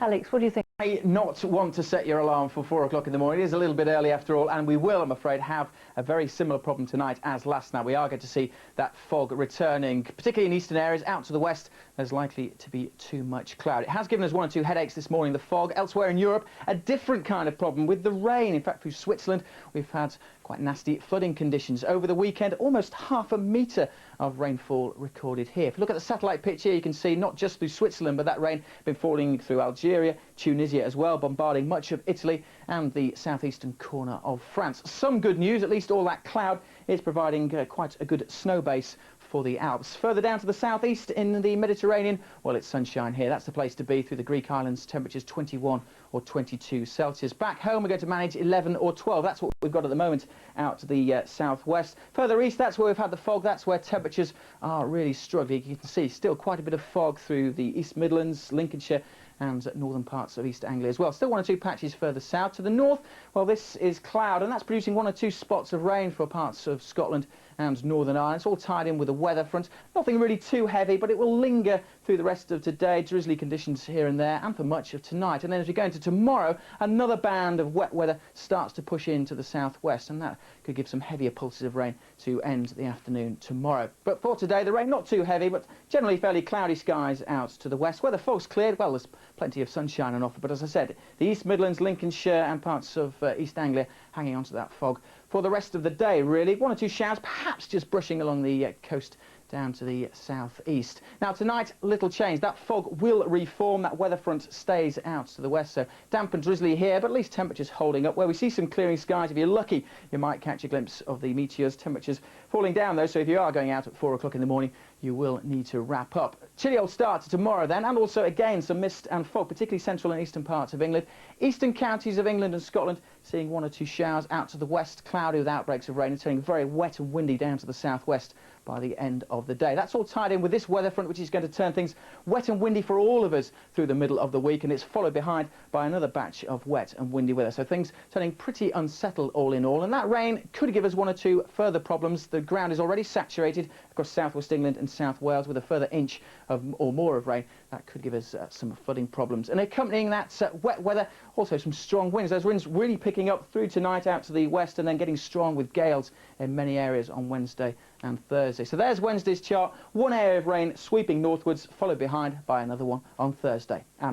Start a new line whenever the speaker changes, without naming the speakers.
Alex, what do you think?
Not want to set your alarm for 4 o'clock in the morning. It is a little bit early after all, and we will, I'm afraid, have a very similar problem tonight as last night. We are going to see that fog returning, particularly in eastern areas. Out to the west, there's likely to be too much cloud. It has given us one or two headaches this morning, the fog. Elsewhere in Europe, a different kind of problem with the rain. In fact, through Switzerland, we've had quite nasty flooding conditions. Over the weekend, almost half a metre of rainfall recorded here. If you look at the satellite picture, you can see not just through Switzerland, but that rain been falling through Algeria, Tunisia as well, bombarding much of Italy and the southeastern corner of France. Some good news, at least all that cloud is providing quite a good snow base for the Alps. Further down to the southeast in the Mediterranean, well, it's sunshine here. That's the place to be through the Greek islands. Temperatures 21 or 22 Celsius. Back home, we're going to manage 11 or 12. That's what we've got at the moment out to the southwest. Further east, that's where we've had the fog. That's where temperatures are really struggling. You can see still quite a bit of fog through the East Midlands, Lincolnshire and northern parts of East Anglia as well. Still one or two patches further south. To the north, well, this is cloud, and that's producing one or two spots of rain for parts of Scotland and Northern Ireland. It's all tied in with a weather front. Nothing really too heavy, but it will linger through the rest of today. Drizzly conditions here and there, and for much of tonight. And then as we go into tomorrow, another band of wet weather starts to push into the southwest, and that could give some heavier pulses of rain to end the afternoon tomorrow. But for today, the rain not too heavy, but generally fairly cloudy skies out to the west. Where the fog's cleared, well, there's plenty of sunshine on offer. But as I said, the East Midlands, Lincolnshire and parts of East Anglia hanging on to that fog for the rest of the day, really. One or two showers, perhaps just brushing along the coast down to the southeast. Now tonight, little change. That fog will reform. That weather front stays out to the west, so damp and drizzly here, but at least temperatures holding up. Where we see some clearing skies, if you're lucky, you might catch a glimpse of the meteors. Temperatures falling down though, so if you are going out at 4 o'clock in the morning, you will need to wrap up. Chilly old start to tomorrow then, and also again some mist and fog, particularly central and eastern parts of England. Eastern counties of England and Scotland seeing one or two showers. Out to the west, cloudy with outbreaks of rain. It's turning very wet and windy down to the southwest by the end of the day. That's all tied in with this weather front, which is going to turn things wet and windy for all of us through the middle of the week, and it's followed behind by another batch of wet and windy weather. So things turning pretty unsettled all in all, and that rain could give us one or two further problems. The ground is already saturated across southwest England and South Wales with a further inch of or more of rain. That could give us some flooding problems. And accompanying that wet weather, also some strong winds. Those winds really picking up through tonight out to the west and then getting strong with gales in many areas on Wednesday and Thursday. So there's Wednesday's chart. One area of rain sweeping northwards, followed behind by another one on Thursday. Anna.